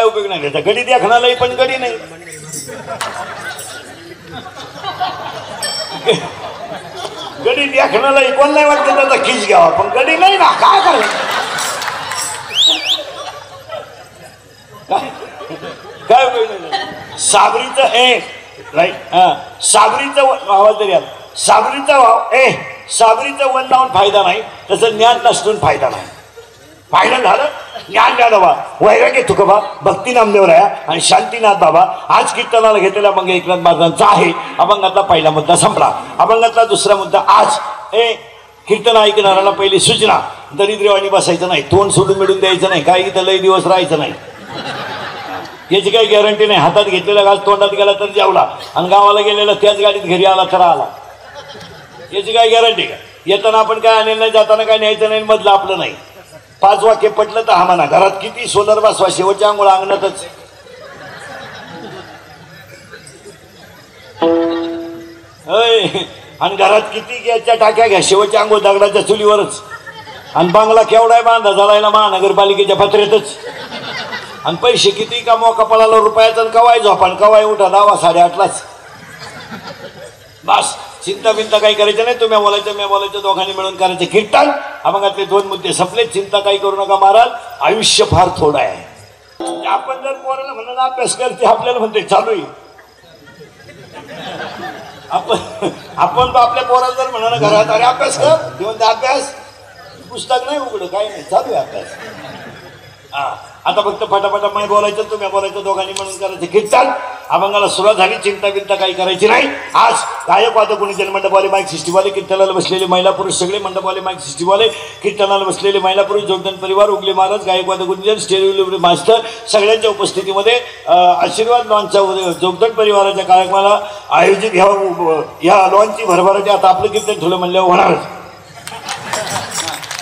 उपयोग नाही त्याचा. गडी देखणालाही पण गडी नाही. गडी देखणालाही कोण नाही वाटतं त्याचा खिच घ्यावा, पण गडी नाही ना, काय करायचं. काय उपयोग नाही. साबरीचं राईट साबरीचं आवाज तरी आला. साबरीचा भाव साबरीचं वन लावून फायदा नाही, तसं ज्ञान नसतून फायदा नाही. फायदा झालं ज्ञान द्यावा. वैराग्य तुकोबा, भक्ती नामदेव राया आणि शांतीनाथ बाबा आज कीर्तनाला घेतलेला मग एकनाथ महाराजांचा आहे. अभंगातला पहिला मुद्दा संपला. अभंगातला दुसरा मुद्दा आज कीर्तन ऐकणाऱ्याला पहिली सूचना, दरिद्रवाणी बसायचं नाही, तोंड सोडून मिळून द्यायचं नाही, काही इथं लई दिवस राहायचं नाही. याची काही गॅरंटी नाही. हातात घेतलेला घास तोंडात गेला तर जेवला आणि गावाला गेलेला त्याच गाडीत घरी आला तर आला. याची काय गॅरंटी का. येताना आपण काय आणेल नाही, जाताना काय न्यायचं नाही, मधलं आपलं नाही. 5 वाक्य पटलं तर हा म्हणा. घरात किती सोलर बसवा, शेवटच्या आंघोळ अंगणातच. आणि घरात किती गॅसच्या टाक्या घ्या, शेवटच्या आंघोळ दगडाच्या चुलीवरच. आणि बांगला केवढा बांधा झालायला महानगरपालिकेच्या पत्र्यातच. आणि पैसे किती कमवा कपाळाला रुपयाचा, कवाय झोपा कवाय उठा 10 8:30लाच. बस चिंता बिंता काही करायचं नाही. तुम्ही बोलायचं मी बोलायचं, दोघांनी मिळून करायचं कीर्तन. अभंगातले 2 मुद्दे संपले. चिंता काही करू नका महाराज, आयुष्य फार थोडं आहे. आपण जर पोराला म्हणून अभ्यास करते, आपल्याला म्हणते चालू आहे. आपण आपल्या पोराला जर म्हणा घरात अरे अभ्यास कर, घेऊन अभ्यास, पुस्तक नाही उघड, काही नाही, चालू आहे अभ्यास. आता फक्त फटाफटा नाही बोलायचं, तुम्ही बोलायचं, दोघांनी म्हणून करायचं कीर्तन. अभंगाला सुरुवात झाली. चिंता बिंता काही करायची नाही. आज गायक वादक गुणी जनमंडपवाले, माईक सिस्टीमवाले, कीर्तनाला बसलेले महिला पुरुष सगळे मंडपवाले, माईक सिस्टीमवाले, कीर्तनाला बसलेले महिला पुरुष, जोगदन परिवार, उगले महाराज, गायक वादक गुणीजन, स्टेरिओ मास्टर सगळ्यांच्या उपस्थितीमध्ये आशीर्वाद लॉनच्या जोगदन परिवाराच्या कार्यक्रमाला आयोजित ह्या लॉनची भरभराटी. आता आपलं कीर्तन ठुलं म्हणल्यावर होणारच.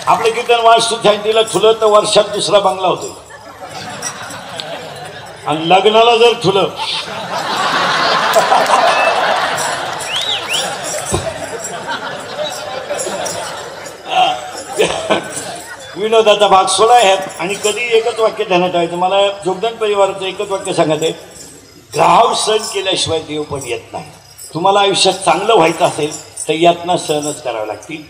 आपलं कीर्तन वास्तू जयंतीला ठुलं तर वर्षात दुसरा बंगला होतो. आणि लग्नाला जर ठुलं विनोदाचा भाग 16 आहे. आणि कधी एकच वाक्य ध्यानात ठेवायचं. मला जोगदन परिवाराचं एकच वाक्य सांगायचं आहे, ग्राहक सहन केल्याशिवाय देव पण येत नाही. तुम्हाला आयुष्यात चांगलं व्हायचं असेल तर यातना सहनच करावं लागतील.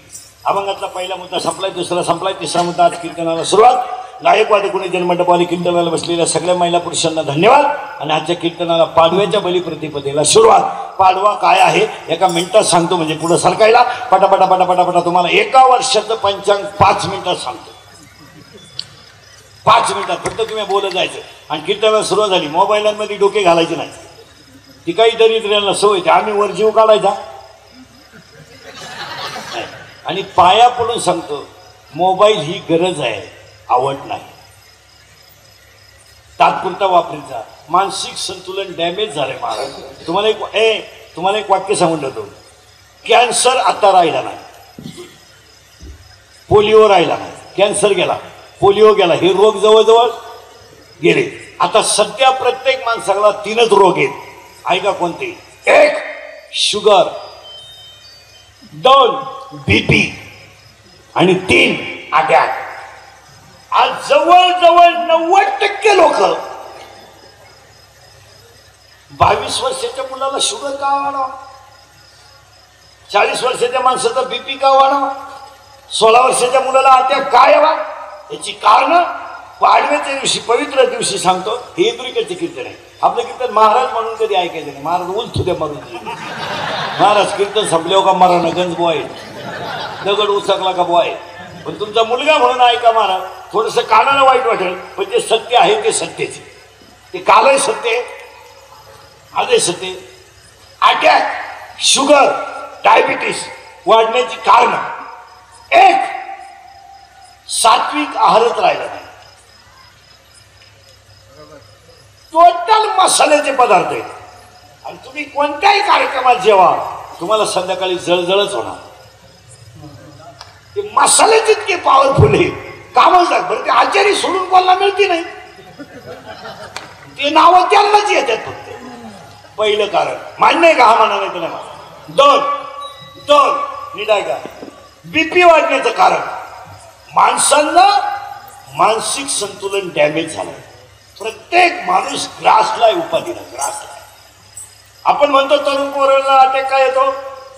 अभंगातला पहिला मुद्दा संपलाय, दुसरा संपलाय, तिसरा मुद्दा आज कीर्तनाला सुरुवात. गायक वादक गुणी जनमंडपवाले, कीर्तनाला बसलेल्या सगळ्या महिला पुरुषांना धन्यवाद. आणि आजच्या कीर्तनाला पाडव्याच्या बलिप्रतिपदेला सुरुवात. पाडवा काय आहे एका मिनिटात सांगतो, म्हणजे पुढे सरकायला पटापटा पटापटा तुम्हाला एका वर्षाचं पंचांग 5 मिनिटात सांगतो. 5 मिनिटात फक्त तुम्ही बोलत जायचं. आणि कीर्तनाला सुरुवात झाली. मोबाईलांमध्ये डोके घालायचे नाही. ती काही दरिद्र्यांना सवय ते आम्ही वर जीव काढायचा. आणि पाया पडून सांगतो, मोबाईल ही गरज आहे, आवड नाही. तात्पुरता वापरीचा. मानसिक संतुलन डॅमेज झालंय महाराज. तुम्हाला एक वाक्य सांगून ठेवतो. कॅन्सर आता राहिला नाही, पोलिओ राहिला नाही. कॅन्सर गेला, पोलिओ गेला, हे रोग जवळजवळ गेले. आता सध्या प्रत्येक माणसाला 3च रोग आहेत. ऐका कोणते? 1 शुगर, 2 BP आणि 3 अटॅक. आज जवळजवळ 90% लोक 22 वर्षाच्या मुलाला शुगर का वाढवा, 40 वर्षाच्या माणसाचा BP का वाढवा, 16 वर्षाच्या मुलाला अटॅक का यावा, याची कारण पाडव्याच्या दिवशी पवित्र दिवशी सांगतो. हे दुरीकडचे कीर्तन आहे. आपलं कीर्तन महाराज म्हणून कधी ऐकायचं नाही. महाराज उलथू द्या मारून. महाराज कीर्तन संपल्यावर का मारा गंज बोय, दगड उचकला का बोय. पण तुमचा मुलगा म्हणून ऐका महाराज. थोडंसं कानाला वाईट वाटेल, पण जे सत्य आहे ते सत्यच. ते कालही सत्य आहे, आजही सत्य. अटॅक, शुगर, डायबिटीस वाढण्याची कारण 1 सात्विक आहारच राहिला नाही. टोटल मसाल्याचे पदार्थ आहेत. आणि तुम्ही कोणत्याही कार्यक्रमात जेव्हा तुम्हाला संध्याकाळी जळजळच होणार. ते मसाले जितके पॉवरफुल आहे कामच लाग. बरं ते आचारी सोडून कोणाला मिळते नाही, ते नावं त्यांनाच येतात फक्त. पहिलं कारण मान्य आहे का? हा म्हणा नाही तर नाही. 2 नीट आहे का? BP वाढण्याचं कारण माणसांना मानसिक संतुलन डॅमेज झालं. प्रत्येक माणूस ग्रासलाय उपाधीला, ग्रासलाय. आपण म्हणतो तरुण पोरांना अटॅक काय येतो,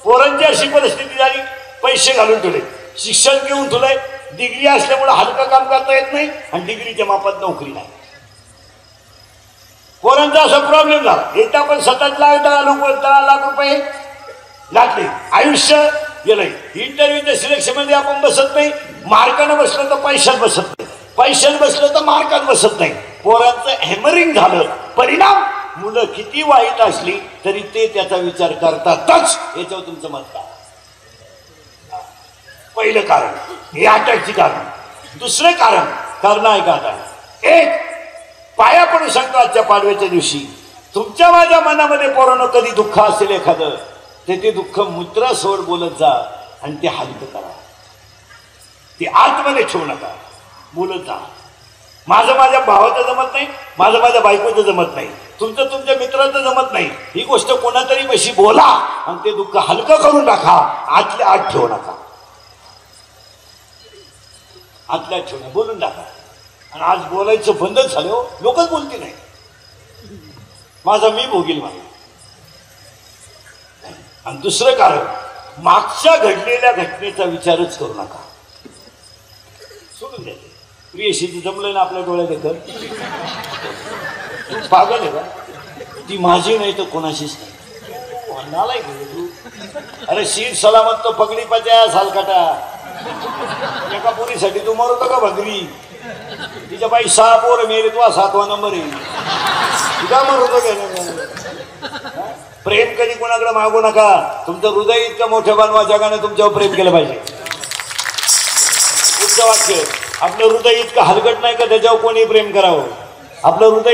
पोरांची अशी परिस्थिती झाली, पैसे घालून ठेवले, शिक्षण घेऊन ठेवलंय, डिग्री असल्यामुळे हलकं काम करता येत नाही आणि डिग्रीच्या मापात नोकरी नाही. पोरांचा असा प्रॉब्लेम झाला. एकदा आपण 7 लाख 10 लाख रुपये घातले, आयुष्य गेलंय. इंटरव्ह्यूच्या सिलेक्शन मध्ये आपण बसत नाही, मार्कानं बसलं तर पैशात बसत नाही, पैशात बसलं तर मार्कात बसत नाही. पोरांचं हॅमरिंग झालं. परिणाम, मुलं किती वाईट असली तरी ते त्याचा विचार करतातच. याच्यावर तुमचं मत काय? पहिलं कारण हे अटॅकची कारण. दुसरं कारण आहे का? आता एक पाया पडू सांगतो आजच्या पाडव्याच्या दिवशी, तुमच्या माझ्या मनामध्ये पोरांनो कधी दुःख असेल एखादं, ते दुःख मुद्रासोड बोलत जा आणि ते हलकं करा. ते आतमध्ये ठेवू नका, बोलत जा. माझं माझ्या भावाचं जमत नाही, माझं माझ्या बायकोचं जमत नाही, तुमचं तुमच्या मित्राचं जमत नाही, ही गोष्ट कोणातरी पैशी बोला आणि ते दुःख हलकं करून टाका. आतल्या आत ठेवू नका, आतल्या ठेवणं बोलून टाका. आणि आज बोलायचं बंदच झालं हो, लोकच बोलते नाही. माझा मी भोगील माझा. आणि दुसरं कारण, मागच्या घडलेल्या घटनेचा विचारच करू नका, सोडून द्या. प्रियशीचं जमलं ना आपल्या डोळ्यात देखत, पागल आहे का? ती माझी नाही तर कोणाशीच नाही. नालायक तू. अरे शीर सलामत तो पगडी पच्या सालकाटा. एका पोरीसाठी तू मरतो का भगरी? तिच्या बाई 6 पोर मेरे, तो 7वा नंबर आहे. तुझा मरतो का? प्रेम कधी कोणाकडे मागू नका. तुमचं हृदय इतकं मोठं बनवा, जगाने तुमच्यावर प्रेम केलं पाहिजे. पुढचं वाक्य, आपलं हृदय इतकं हलकट नाही का त्याच्यावर कोणी प्रेम करावं. आपलं हृदय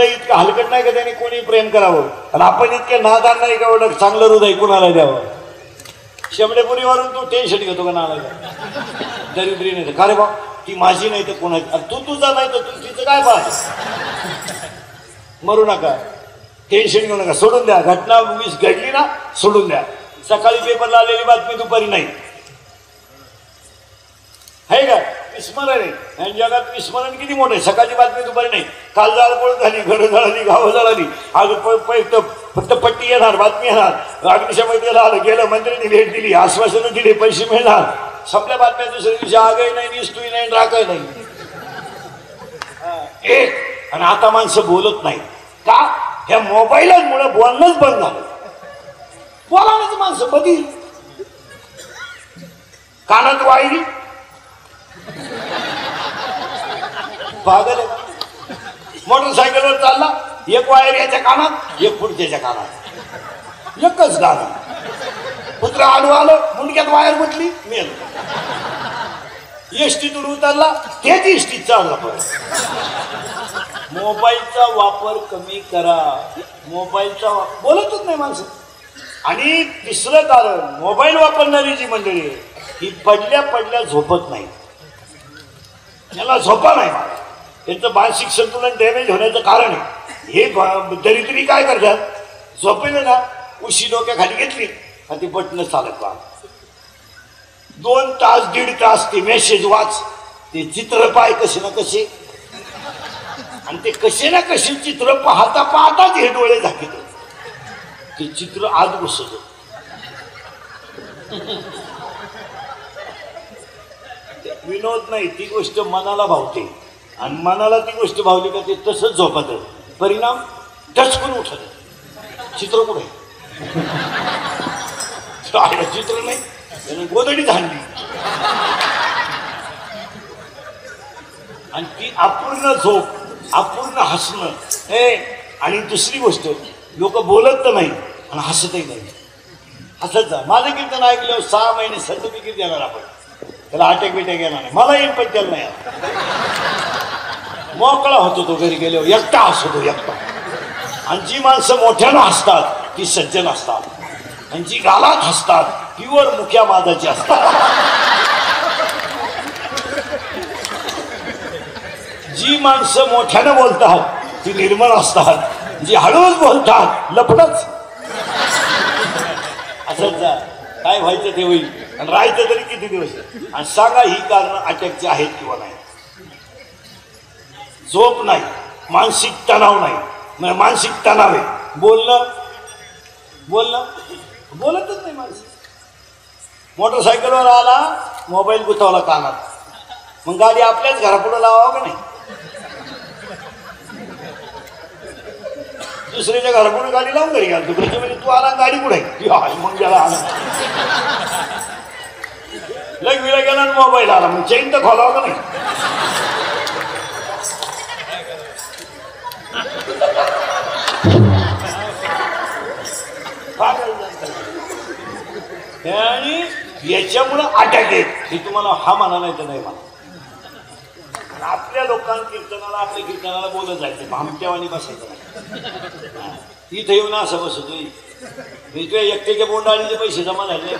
इतकं हलकट नाही का त्याने कोणी प्रेम करावं. आणि आपण इतके नादान नाही का एवढं चांगलं हृदय कुणाला द्यावं. शेमडेपुरीवरून तू टेन्शन घेतो का नाला? दरिद्री नाही तर का रे बा, ती माझी नाही तर कोणाची. तू तुझा नाही तर तू तिचं काय पाहत. मरू नका, टेन्शन घेऊ नका, सोडून द्या. घटना घडली ना, सोडून द्या. सकाळी पेपरला आलेली बातमी दुपारी नाही, आहे का? विस्मरण आहे. आणि जगात विस्मरण किती मोठं आहे. सकाळची बातमी दुपारी नाही. काल जाळपोळ झाली, घरं जळाली, गावं जळाली, आज फक्त पट्टी येणार, बातमी येणार, अग्निशमन आलं गेलं, मंत्र्यांनी भेट दिली, आश्वासनं दिली, पैसे मिळणार, संपल्या बातम्या. दुसऱ्या दिवशी आगही नाही, निस्तूही नाही, राखही नाही. एक आणि आता माणसं बोलत नाही का? ह्या मोबाईलमुळे बोलणंच बंद झालं. बोलायचं माणसं बदल. कानात वायरी, पागल. मोटरसायकलवर चालला, एक वायर याच्या कानात, एक पुढच्याच्या कानात, एकच गाणं. कुत्रा आडू आलं, मुंडक्यात वायर म्हटली, मेल. एसटीतून उतरला, तेच एसटीत चालला. मोबाईलचा वापर कमी करा. मोबाईलचा बोलतच नाही माणसं. आणि तिसरं कारण, मोबाईल वापरणारी जी मंडळी आहे ही पडल्या पडल्या झोपत नाही. त्याला झोपा नाही मला. त्यांचं मानसिक संतुलन डॅमेज होण्याचं कारण आहे. हे दरिद्री काय करतात, झोपेल ना, उशी डोक्याखाली घेतली आणि ती बटणं चालत बा. 2 तास 1.5 तास ते मेसेज वाच, ते चित्र पाय कसे ना कसे, आणि ते कसे ना कसे चित्र पाहता पाहताच हे डोळे झाकीत. ते चित्र आज बसत. विनोद नाही, ती गोष्ट मनाला भावते. आणि मनाला ती गोष्ट भावली का ते तसंच झोपत. परिणाम, डचकून उठत. चित्र कुठे? चित्र नाही, त्याने गोदडी झाडली. आणि ती अपूर्ण झोप, अपूर्ण हसणं. हे आणि दुसरी गोष्ट, लोक बोलत तर नाही आणि हसतही नाही. हसत जा. माझं कीर्तन ऐकल्यावर 6 महिने सर्टिफिकेट देणार आपण. त्याला अटॅक बिटॅक येणार नाही. मला येईल पण त्याला नाही. मोकळा होतो तो घरी गेल्यावर, एकटा हसतो, एकटा. आणि जी माणसं मोठ्यानं हसतात ती सज्जन असतात, आणि जी गालात हसतात प्युअर मुख्या मादाची असतात. जी माणसं मोठ्यानं बोलतात ती निर्मळ असतात, जी हळूच बोलतात लपडच. असंच जा. काय व्हायचं ते होईल. आणि राहायचं तरी किती दिवस. आणि सांगा ही कारण अटॅकची आहेत किंवा नाही. झोप नाही, मानसिक तणाव नाही, मानसिक तणाव आहे. बोलणं बोलतच नाही माणूस. मोटरसायकलवर आला, मोबाईल गुंतवला कानात, मग गाडी आपल्याच घरापुढे लावावं का नाही? दुसऱ्याच्या घरापुढे गाडी लावून घरी घालतो. म्हणजे तू आला गाडी कुठे मग गेला आला, लग विला गेला मोबाईल आला, मग चेन तर खोलावं का नाही? आणि याच्यामुळं अटॅक येत. हे तुम्हाला हा म्हणा नाही तर नाही म्हणा. आपल्या लोकांना कीर्तनाला, आपल्या कीर्तनाला बोलत जायचं, भामट्यावानी बसायचं. इथं येऊन असं बसतोय, मी तुझ्या एकट्याच्या बोंडाळीचे पैसे जमा झाले.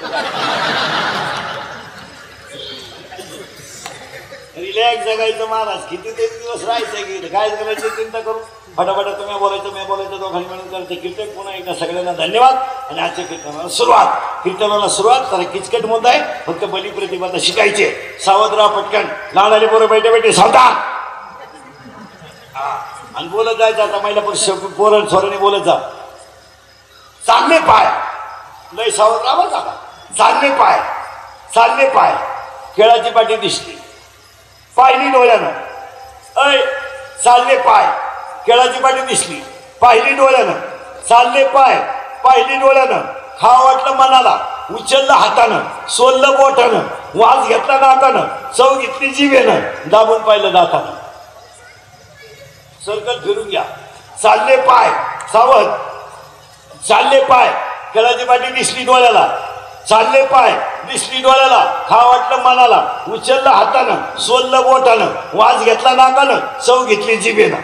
रिलॅक्स जगायचं महाराज, किती ते दिवस राहायचं की काय करायचं चिंता करू. फटाफटा तुम्ही बोलायचं दोघांनी मिळून करते कीर्तन. पुन्हा एकदा सगळ्यांना धन्यवाद. आणि आजच्या कीर्तनाला सुरुवात जरा किचकट मुद्दा आहे, फक्त बलिप्रतिपदा शिकायचे. सावध राहा, पटकन लहान आले पोरं बैठे सावधान. आणि बोलत जायचं. आता महिला पोरण स्वराने बोलत जा. चालले पाय, लय सावध राहा बरं का. चालले पाय, खेळाची पाठी दिसली, पाहिली डोळ्यानं. चालले पाय, केळाची पाठी दिसली, पाहिली डोळ्यानं. चालले पाय, पाहिली डोळ्यानं. खा वाटलं मनाला, उचललं हातानं, सोललं बोटानं, वास घेतला नाकानं, चव घेतली जिभेनं, दाबून पाहिलं दातानं. सर्कल फिरून घ्या. चालले पाय, सावध. चालले पाय, केळाची पाठी दिसली डोळ्याला. चालले पाय, दिसली डोळ्याला. खा वाटलं मनाला, उचललं हातानं, सोललं बोटानं, वास घेतला नाकानं, चव घेतली जिभेनं,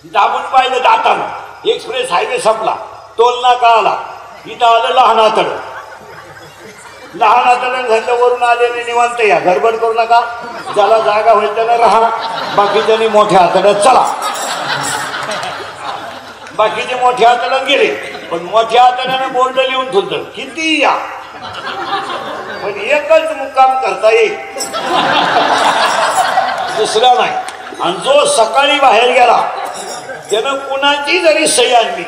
दाबून पाहिलं दातानं. एक्सप्रेस हायवे संपला, टोल नाका आला, इथं आलं लहान आतडं. घरलं वरून आलेले निवांत या, गडबड करू नका. ज्याला जागा होईल त्याला राहा, बाकीच्यानी मोठ्या आतड्यात चला. बाकीचे मोठ्या आतड्यात गेले, पण मोठ्या आतड्यानं बोर्ड लिहून ठेवलं किती या, पण एकच मुक्काम करता येईल, दुसरा नाही. आणि जो सकाळी बाहेर गेला त्यानं कुणाची जरी सही आणली,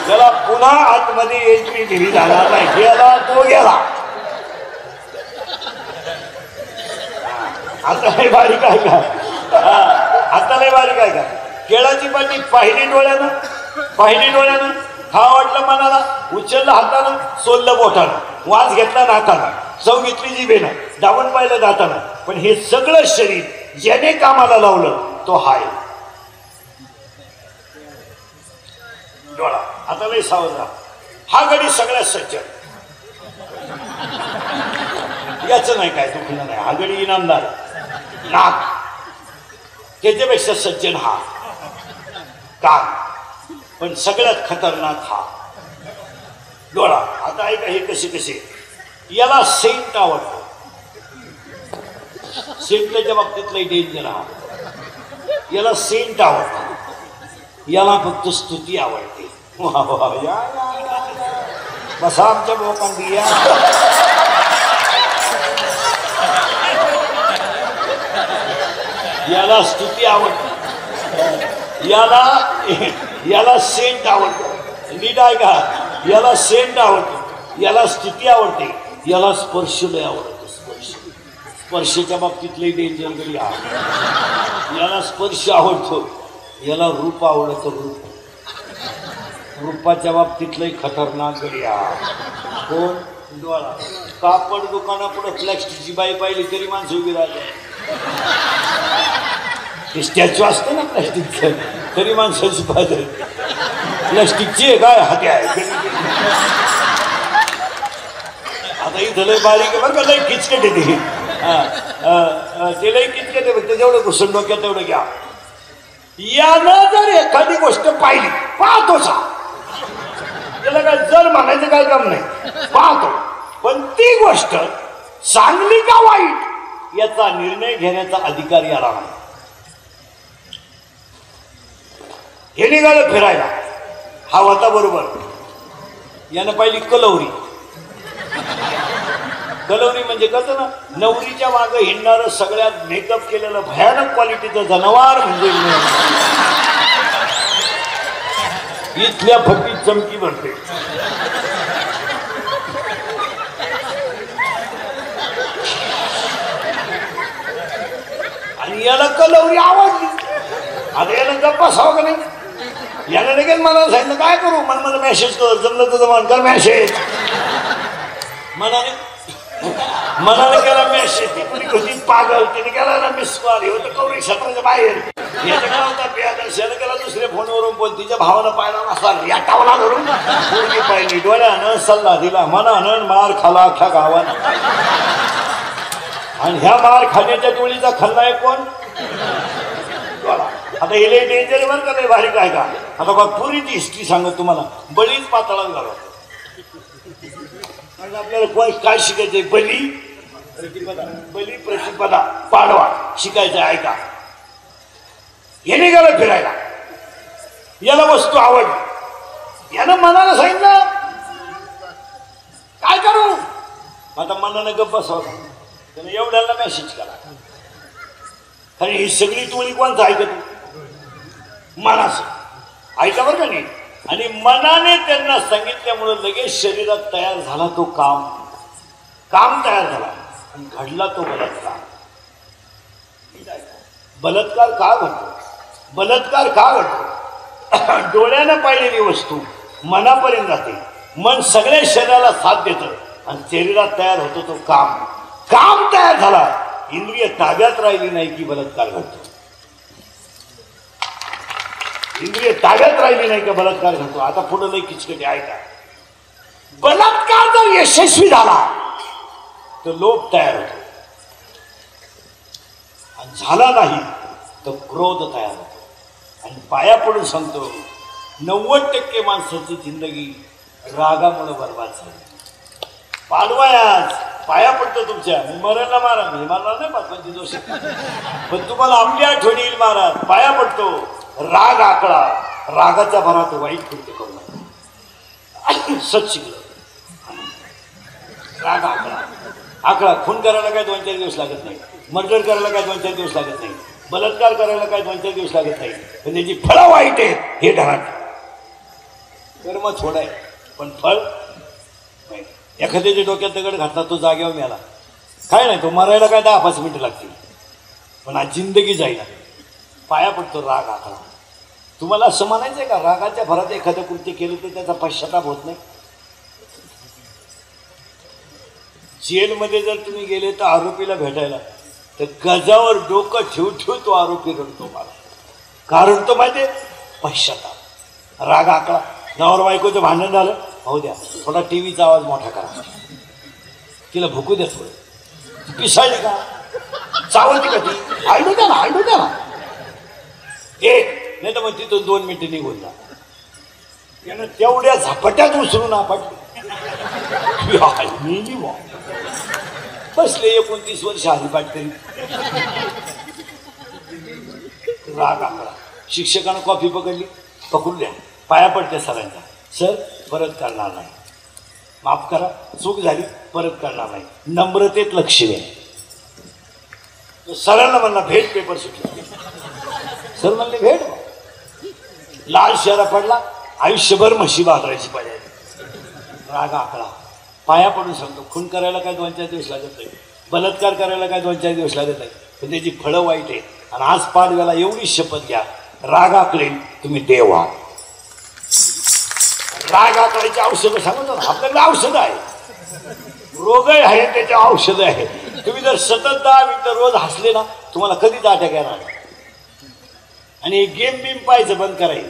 त्याला पुन्हा आतमध्ये एंट्री दिली जाणार नाही. गेला तो गेला. आता लय बारीक आहे का? आता लय बारीक आहे का? केळाची पाठी पाहिली डोळ्यानं, खा वाटलं मनाला, उचललं हातानं, सोललं बोटानं, वास घेतला नाकानं, चव घेतली जिभेनं, दाबून पाहिलं दातानं. पण हे सगळं शरीर ज्याने कामाला लावलं तो हाय डोळा. आता लय सावध राहा. हा गडी सगळ्यात सज्जन, याचं नाही काय दुखणं नाही. हा गडी इनामदार. नाक त्याच्यापेक्षा सज्जन हा. कान पण सगळ्यात खतरनाक हा डोळा. आता ऐका हे कसे याला सेंट आवडतो. सेंटच्या बाबतीत लई डेंजर हा. याला सेंट आवडतो, याला फक्त स्तुती आवडते. या बसा आमच्या लोकांनी या. याला स्तुती आवडते, याला सेंट आवडतो. नीट आहे का? याला सेंट आवडतो, याला स्तुती आवडते, याला स्पर्श लय आवडतो. स्पर्शाच्या बाबतीत लई डेंजर गडी हा. याला स्पर्श आवडतो, याला रूप आवडतं. रूपाच्या बाबतीत लई खतरनाक गडी हा. कोण? डोळा. कापड दुकानापुढे प्लॅस्टिकची बाई पाहिली तरी माणसं उभी राहते. ते स्टॅच्यू असतं ना प्लॅस्टिकचं, तरी माणसाची पाहिजे. प्लॅस्टिकची आहे काय? हाती आहे. आता इथं लय बारीक बरं का, लय किचकट आहे ते. ते लय किचकट आहे, फक्त जेवढं घुसून डोक्यात तेवढं घ्या. यानं जर एखादी गोष्ट पाहिली, पाहतोच त्याला काय जर म्हणायचं काय काम नाही, पाहतो. पण ती गोष्ट चांगली का वाईट याचा निर्णय घेण्याचा अधिकार याला नाही. हे निघालं फिरायला, हा होता बरोबर. यानं पाहिली कलवरी, कलवरी म्हणजे कसं ना, नवरीच्या मागे हिंडणारं सगळ्यात मेकअप केलेलं भयानक क्वालिटीचं जनावर म्हणजे इथल्या फकीत चमकी भरते. आणि याला कलवरी आवडली. आता याला गप्पा साव का नाही, याला लगेच मला सांगितलं काय करू, मला मेसेज कर, जमलं तर जमान कर मेसेज. मनाने केला मेसेज, ती कुणी होती पागल, तिने केला ना मिस कॉल, हे होतं कवरी क्षेत्राच्या बाहेर. याचा काय होता प्यानं केला दुसऱ्या फोनवरून पण तिच्या भावानं पाहिला नसला, या टावला धरून पोरगी पाहिली, डोळ्यानं सल्ला दिला, मनानं मार खाला अख्ख्या गावानं. आणि ह्या मार खाण्याच्या टोळीचा खलनायक कोण? आता हे डेंजर वर का नाही भारी काय का. आता बघ पुरीची हिस्ट्री सांगत तुम्हाला, बळीच पातळात झाला. आपल्याला काय शिकायचंय? बली प्रतिपदा पाडवा शिकायचं. ऐका, हे निघालं फिरायला, याला वस्तू आवडली, यानं मनानं सांगितलं काय करू, आता मनानं गप्प बसवला, त्यानं एवढ्याला मेसेज केला. आणि ही सगळी टोळी कोणचं ऐकत? मनाचं ऐका बरं का नाही. आणि मनाने त्यांना सांगितल्यामुळं लगेच शरीरात तयार झाला तो काम तयार झाला आणि घडला तो बलात्कार. बलात्कार का घडतो? बलात्कार का घडतो? डोळ्यानं पाहिलेली वस्तू मनापर्यंत जाते, मन सगळ्या शरीराला साथ देतं आणि शरीरात तयार होतो तो काम तयार झाला, इंद्रिय ताब्यात राहिली नाही की बलात्कार घडतो. इंद्रिय ताब्यात राहिली नाही का बलात्कार घडतो. आता पुढे लई किचकटी ऐका. बलात्कार जर यशस्वी झाला तर लोभ तयार होतो, आणि झाला नाही तर क्रोध तयार होतो. आणि पाया पडून सांगतो, 90% माणसाची जिंदगी रागामुळे बरबाद झाली. पाडवायाच पाया पडतो तुमच्या, मरायला मारा, मी मारणार नाही 5-25 वर्ष, पण तुम्हाला आपली आठवण येईल महाराज. पाया पडतो, राग आकळा, रागाच्या भरात वाईट कृत्य करू नका. सच शिकलं. राग आकळा खून करायला काय 2-4 दिवस लागत नाही, मर्डर करायला काय 2-4 दिवस लागत नाही, बलात्कार करायला काय 2-4 दिवस लागत नाही, पण त्याची फळं वाईट आहेत हे धरात. कर्म थोडं आहे पण फळ. एखाद्याच्या डोक्यात दगड घातला तो जागेवर मेला, काय नाही, तो मरायला काय 10-5 मिनिटं लागतील, पण आज जिंदगी जाईना. पाया पडतो राग आकळा. तुम्हाला असं म्हणायचंय का रागाच्या भरात एखादं कृत्य केलं तर त्याचा पश्चाताप होत नाही? जेलमध्ये जर तुम्ही गेले तर आरोपीला भेटायला, तर गजावर डोकं ठेवून तो आरोपी रडतो. मला कारण तो माहिती आहे, पश्चाताप. राग आकळा. नवरा बायकोचं भांडण झालं, हो द्या, थोडा टीव्हीचा आवाज मोठा करा, तिला भुकू द्या, थोडं पिसाळली का, चावलती का ती, आलडू द्या ना, एक नाही तर मग तिथून 2 मिनिटं निघून जा. त्यानं तेवढ्या झपाट्यात उचलून आपटली. बसले 29 वर्ष हरिपाठ करी. राग आकळा. शिक्षकानं कॉफी पकडून द्या, पाया पडते सरांच्या, सर परत करणार नाही, माफ करा, चूक झाली, परत करणार नाही, नम्रतेत लक्ष्मी आहे. सरांना म्हणला भेट, पेपर सुटला. सर म्हणले भेट. लाल शहरा पडला, आयुष्यभर म्हशी बाजारायची पाहिजे. राग आकळा. पाया पडून सांगतो, खून करायला काय 2-4 दिवस लागत नाही, बलात्कार करायला काय 2-4 दिवस लागत नाही, पण त्याची फळं वाईट आहे. आणि आज पाडव्याला एवढी शपथ घ्या, राग आकळेल तुम्ही देव आहात. राग आकळायची औषधं सांगतो ना, आपल्याकडे औषधं आहे, रोगही आहे, त्याचे औषधं आहे. तुम्ही जर सतत 10 मिनिटं रोज हसले ना, तुम्हाला कधीच अटॅक येणार नाही. आणि गेम बिम पाहायचं बंद करायचं.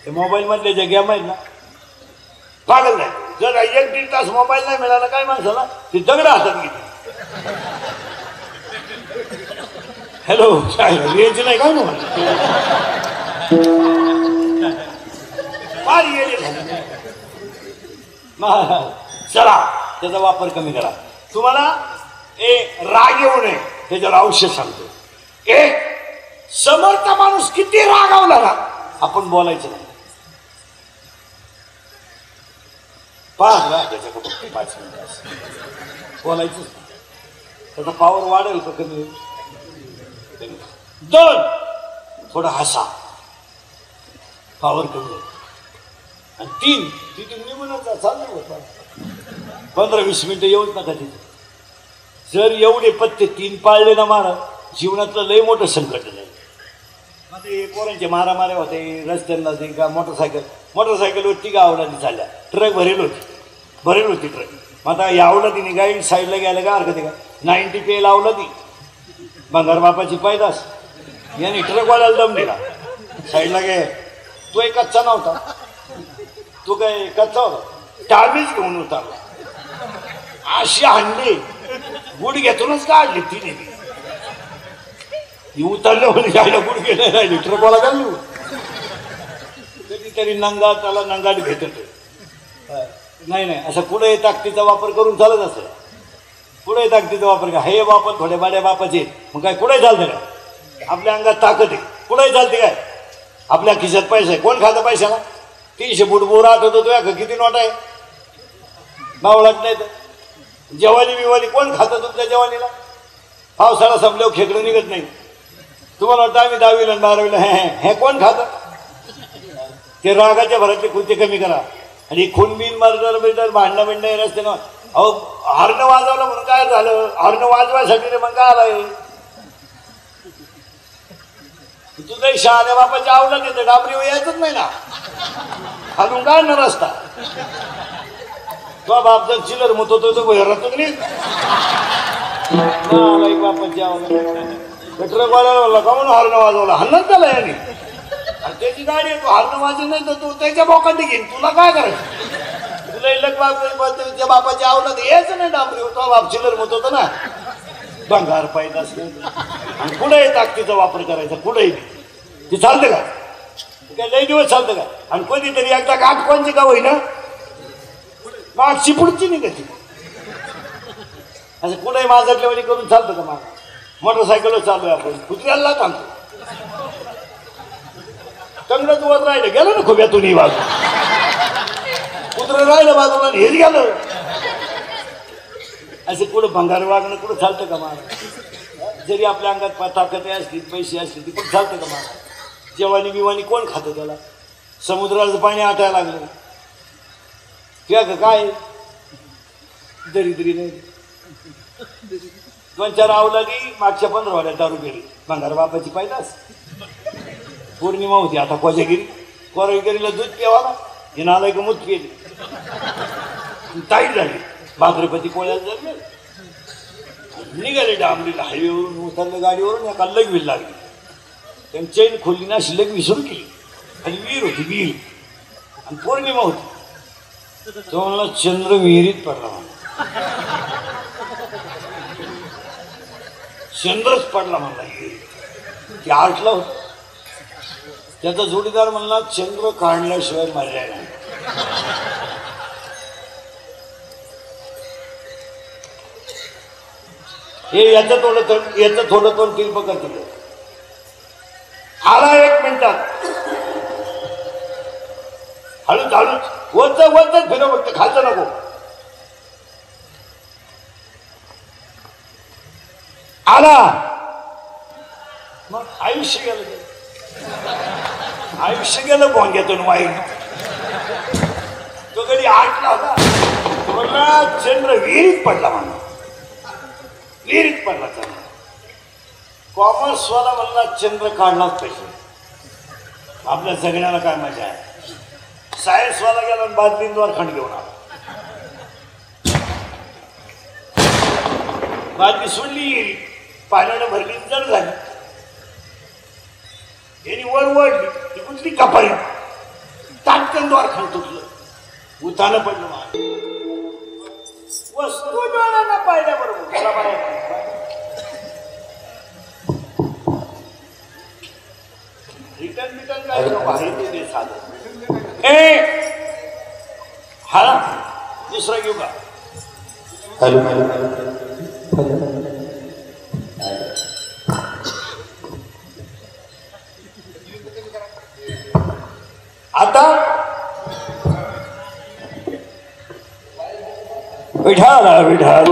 ते मोबाईल मधले जे गेम आहेत ना, पागल नाही. जर 1-1.5 तास मोबाईल नाही मिळाला काय माणसाला, ती दगड हातात घेते. हॅलो, रेंज नाही काय ना, चला त्याचा वापर कमी करा. तुम्हाला राग येऊ नये त्याच्यावर औषध सांगतो. एक, समोरचा माणूस किती रागावला ना, आपण बोलायचं नाही. पाच त्याच्याकडे फक्त 5 मिनिटं बोलायचंच नाही. त्याचा पॉवर वाढेल का कमी होईल? 2 थोडा हसा, पॉवर कमी होईल. आणि 3 तिथे निघूनच चालू होता. 15-20 मिनिटं येऊच नका तिथे. जर एवढे पत्ते 3 पाळले ना महाराज, जीवनातलं लय मोठं संकट नाही. मग ते पोरांचे मारामाऱ्या होते रस्त्यांना, ते का मोटरसायकलवरती गावला चालल्या, ट्रक भरेल होती ट्रक. मग आता यावला ती निघाई साईडला घ्यायला का हरकत आहे का? 90 पे लावलं ती भंगार बापाची पैदास. याने ट्रकवाल्याला दम दिला, साईडला घे. तो एक कच्चा नव्हता, तो काय कच्चा होता, टामीच घेऊन उतरला. अशी हांडली गुड घेतूनच काढली तिने. उतरले म्हणजे गायला गुड गेलं राहिली, ट्रकवाला घालू. कधीतरी नंगा त्याला नंगाट भेटत नाही. असं कुठे ताकदीचा वापर करून चालत असं. कुठे ताकदीचा वापर का? हे वापर थोड्या बाड्या बापाचे, मग काय कुठे चालतं का? आपल्या अंगात ताकद आहे, कुठे चालते काय? आपल्या खिशात पैसा आहे, कोण खातं पैशाला? 300 फूट बोरा आठवतो तुया का? किती नोट आहे बावळात नाही तर. जवानी बिवानी कोण खातं तुमच्या जवानीला? पावसाळा संपल्यावर खेकडं निघत नाही. तुम्हाला वाटतं आम्ही 10वीला आणि 12वीला हे कोण खातं? ते रागाच्या भरातले कृत्य कमी करा. आणि खून बिन मर्डर भांडणं बिंडणं रस्ते ना. अहो हॉर्न वाजवलं म्हणून काय झालं? हॉर्न वाजवायसाठी रे, मग काय आलाय? तुझं शहाण्या बापाच्या आवडत येतं, डाबरी यायचंच नाही ना, खालून काय ना रस्ता. तो बाप जर चिलर मत होतो तो भैरातून नाही बापाची आवडत. ट्रकवाल्याला का म्हणून हॉर्न वाजवला, हल्लच त्याला याने. त्याची गाडी आहे, तू हॉर्न वाजव नाही तर तू त्याच्या बोकांनी घेईन. तुला काय करायचं? तुला इलक बाप बापाची आवडत यायचं नाही डांबरी. तो बाप चिलर मत होतो ना, भंगार पाहिजे असलं. आणि पुढे ताकदीचा वापर करायचा, पुढे ते चालतं का? काय लई दिवस चालतं का? आणि कधीतरी एकदा गाठ कोणची का होईना मागची पुढची निघायची. असं पुढे माझ्यातल्या वेळी करून चालतं का? माग मोटरसायकलवर चालू आहे आपण, कुत्र्याला थांबतो. कंगडच वर राहिलं, गेलं ना खोब्यातून ही बाजू, कुत्रं राहिलं बाजूला, हेच गेलं. असं कुठं भंगार वागणं कुठं चालतं का? महाराज जरी आपल्या अंगात ताकद असली, पैसे असले, ती कुठं चालतं का? महाराज जेवानी बिवानी कोण खातं त्याला? समुद्राचं पाणी आटायला लागलं त्या काय दरिद्री नाही. 2-4 आवलागी मागच्या 15 दारू गेली. भंगार बापाची पायदास. पौर्णिमा होती, आता कोजागिरीला दूध प्यावाला हे नाला एक मूत केली, ताईट झाली. भाद्रपती पोळ्याला जर निघाले डांबरीला, हायवेवरून उतरलं गाडीवरून, एका लगवील लागली. त्यांनी चैन खोलली ना, अशी लगवी सुरू केली. आणि विहीर होती, विहीर. आणि पौर्णिमा होती. तो मला चंद्र विहिरीत पडला, म्हणला चंद्रच पडला म्हणला विहिरीत. ती आटला होता. त्याचा जोडीदार म्हणला चंद्र काढल्याशिवाय मर्यादा नाही. हे याचं थोडं तोंड तिरप करतो. आला 1 मिनिटात, हळूच वरच फिरव, फक्त खायचं नको. आला मग आयुष्य गेलं भोंग्यातून वाईट. तो कधी आटला होता, म्हणला चंद्र विहिरीत पडला, म्हणला विहिरीत पडला. चंद्र कॉमर्सवाला म्हणला चंद्र काढलाच पाहिजे, आपल्या जगण्याला काय मजा आहे. सायन्सवाला गेला आणि बादलींद्वार खंड घेऊन आला. बादली सोडली, पाण्यानं भरली, जड झाली. यांनी वर वडली, ती कुठली कपारी, ताटकन द्वार खंड तुटलं, उतानं पडलं. वस्तू डोळ्यांना पाहिल्याबरोबर त्याला बाहेर रिटर्न काय आहे ते साधं. हा दुसरा घेऊ का? हॅलो आता विठाल विठाल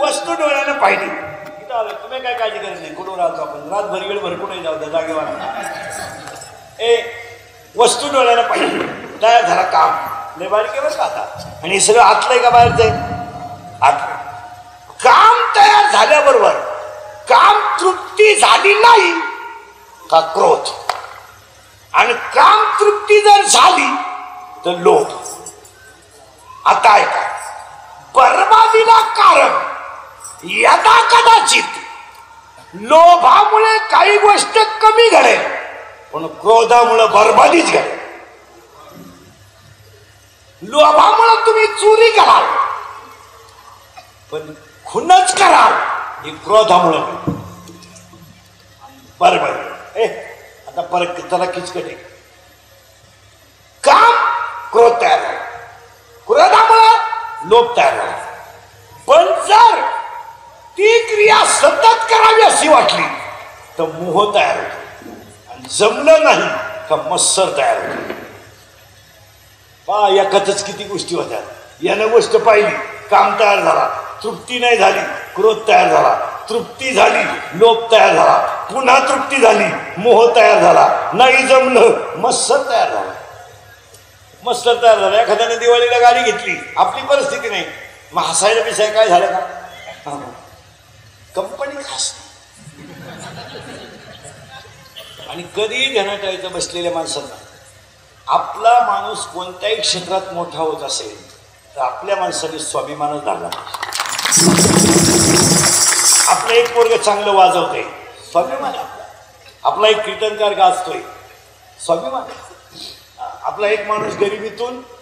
वस्तू डोळ्यानं पाहिली. इथं आलं तुम्ही काय काळजी करत नाही. कुठं राहतो आपण रातभर वेळ भरपूर जाऊ द्या जागेवर. वस्तू डोळ्यानं पाहिली. तयार झाला काम लय बारीक आहे का आता. आणि सगळं आतलंय का बाहेरचंय. आतलं काम तयार झाल्याबरोबर काम तृप्ती झाली नाही का क्रोध. आणि काम तृप्ती जर झाली तर लोभ. आता ऐका बर्बादीला कारण यदा कदाचित लोभामुळे काही गोष्ट कमी घडेल पण क्रोधामुळे बर्बादीच घडेल. लोभामुळे तुम्ही चोरी कराल पण खुनच कराल ही क्रोधामुळे बरोबर. आता परत त्याला किचकट आहे. काम क्रोध तयार झाला क्रोधामुळे लोभ तयार झाला. पण जर ती क्रिया सतत करावी अशी वाटली तर मोह तयार होतो. आणि जमलं नाही का मत्सर तयार होतो. पहा एकाच किती गोष्टी होत्या. यानं गोष्ट पाहिली काम तयार झाला. तृप्ती नाही झाली क्रोध तयार झाला. तृप्ती झाली लोभ तयार झाला. पुन्हा तृप्ती झाली मोह तयार झाला. नाही जमलं मत्सर तयार झाला. मत्सर तयार झाला. एखाद्याने दिवाळीला गाडी घेतली आपली परिस्थिती नाही मग हसायला बिसाय काय झालं का. कंपनी खास. आणि कधी ध्यानात ठेवायचं बसलेल्या माणसांना आपला माणूस कोणत्याही क्षेत्रात मोठा होत असेल तर आपल्या माणसाने स्वाभिमानच धरला. आपलं एक पोरग चांगलं वाजवतंय स्वाभिमान. आपला एक कीर्तनकार गाजतोय स्वाभिमान. आपला एक माणूस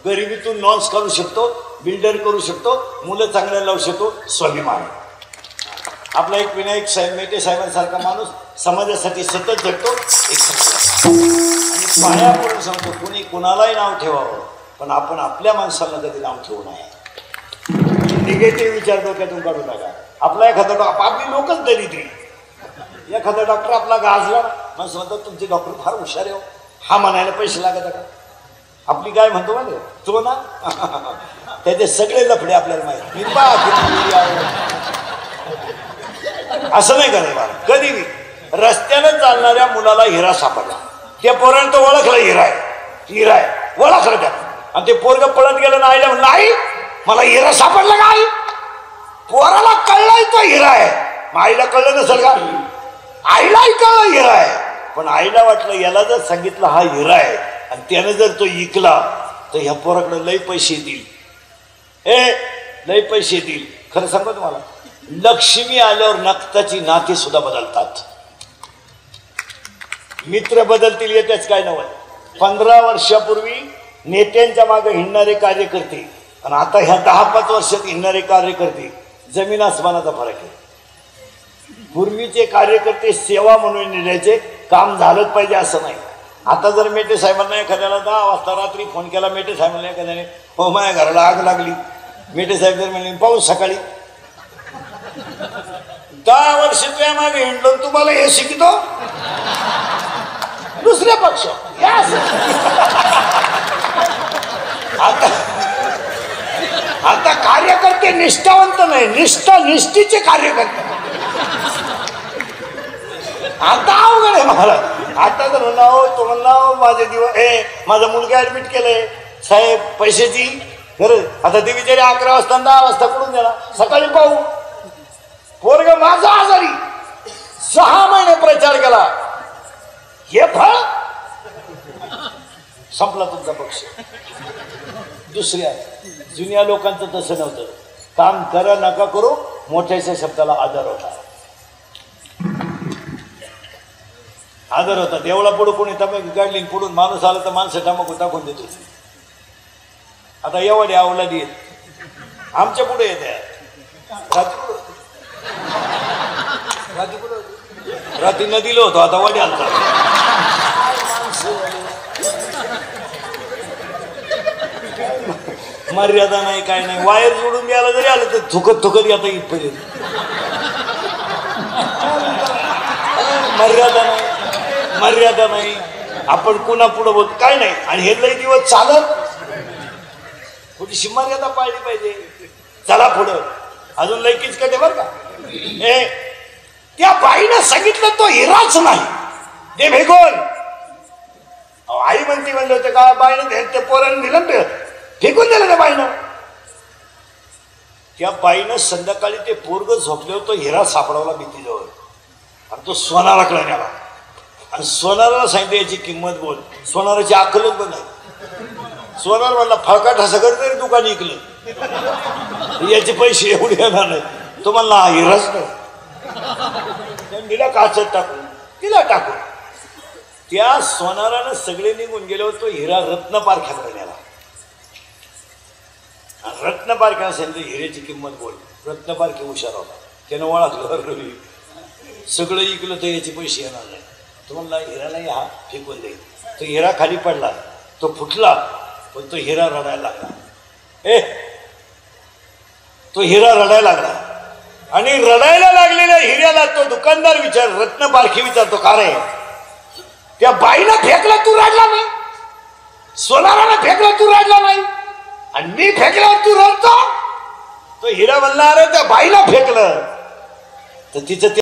गरिबीतून लॉन्च करू शकतो बिल्डर करू शकतो मुलं चांगल्या लावू शकतो स्वाभिमान. आपला एक विनायक साहेब मेटे साहेबांसारखा माणूस समाजासाठी सतत झटतो एक. आणि पाया पडून सांगतो कोणी कोणालाही नाव ठेवावं पण आपण आपल्या माणसाला कधी नाव ठेवू नये. निगेटिव्ह विचार डोक्यातून काढू नका. आपला एखादा आपली लोकच दरिद्री. एखादा डॉक्टर आपला गाजला माणसं म्हणतात तुमचे डॉक्टर फार हुशार आहे हा म्हणायला पैसे लागत का. आपली काय म्हणतो माहिती तो ना त्याचे सगळे लफडे आपल्याला माहिती. असं नाही करायला. कधी रस्त्यानं चालणाऱ्या मुलाला हिरा सापडला त्या पोरानं तो ओळखला हिरा आहे ओळखलं त्या. आणि ते पोरग पळत गेलं ना आईला नाही मला हिरा सापडला का. आई पोराला कळलाय तो हिरा आहे. मग आईला कळलं नसेल का. आईलाही कळलं हिरा आहे पण आईला वाटलं याला जर सांगितलं हा हिरा आहे आणि त्यानं जर तो इकला तर ह्या पोराकडे लई पैसे येतील. लई पैसे येतील. खरं सांगतो तुम्हाला लक्ष्मी आल्यावर नक्ताची नाती सुद्धा बदलतात. मित्र बदलतील येतेच काय नव्हतं. 15 वर्षापूर्वी नेत्यांच्या मागे हिंडणारे कार्यकर्ते आणि आता ह्या 10-5 वर्षात हिंडणारे कार्यकर्ते जमीन आसमानाचा फरक आहे. पूर्वीचे कार्यकर्ते सेवा म्हणून निघायचे काम झालंच पाहिजे असं नाही. आता जर मेटे साहेबांना एखाद्याला 10 वाजता रात्री फोन केला मेटे साहेबांना एखाद्याने हो माझ्या घराला आग लागली मेटे साहेब जर म्हणले पाऊस सकाळी 10 वर्ष तुझ्या मागे हिंडलो तुम्हाला हे शिकतो दुसऱ्या पक्ष. आता कार्यकर्ते निष्ठावंत नाही निष्ठीचे कार्यकर्ते. आता अवघड आहे मला. आता तर म्हणला हो तो म्हणला माझे दिवस माझा मुलगा ऍडमिट केलंय साहेब पैशाची खरं. आता ते बिचारे 11 वाजता 10 वाजता कुठून गेला सकाळी पाहू. पोरग माझा आजारी 6 महिने प्रचार केला हे फळ संपला तुमचा पक्ष. दुसऱ्या जुन्या लोकांचं तसं नव्हतं. काम करा नका करू मोठ्याच्या शब्दाला आदर होता. आदर होता. देवळा पुढे कोणी तंबाखू काढली पुढून माणूस आला तर माणसं तंबाखू टाकून देतो. आता एवढे अवलादी आहेत आमच्या पुढे येते. रात्री नदीला होतो आता वडी आलता. मर्यादा नाही काय नाही. वायर जोडून द्यायला जरी आलं तर थुकत येतं इथपर्यंत. मर्यादा नाही आपण कुणा पुढं बोलतो काय नाही. आणि हे लई दिवस चालत थोडीशी मर्यादा पाळली पाहिजे. चला पुढं अजून लई किचकट आहे बरं का. त्या बाईनं सांगितलं तो हिराच नाही ते भेगोल. आई म्हणते म्हणलं होते का बाईनं ते पोरांनी दिलं फेकून दिलं त्या बाईनं. त्या बाईनं संध्याकाळी ते पोरग झोपल्यावर तो हिरा सापडवला भीतीजवळ आणि तो सोनाराकडे नेला आणि सोनाराला सांगितलं याची किंमत बोल. सोनाराची अक्कलच पण नाही. सोनार म्हणला फळका ठसा कर तरी दुकान इकलं याचे पैसे एवढे येणार नाही. तो म्हणला हिराच नाही. दिला काचत टाकून तिला टाकून. त्या सोनारानं सगळे निघून गेल्यावर तो हिरा रत्न पारख्याकडे नेला. रत्न पारख्यानं सांगितलं हिऱ्याची किंमत बोल. रत्न पारखी हुशार होता त्यानं ओळखलं सगळं इकलं तर याचे पैसे येणार नाही. तो म्हणला हिरा नाही हा फेकून दे. तो हिरा खाली पडला तो फुटला पण तो हिरा रडायला लागला. तो हिरा रडायला लागला आणि रडायला लागलेल्या हिऱ्याला तो दुकानदार रत्न पारखी विचारतो का रे त्या बाईला फेकला तू रडला नाही. सोनाराला फेकला तू रडला नाही आणि मी फेकल्यावर तू रडतो. तो हिरा म्हणला अरे त्या बाईला फेकलं तर तिचं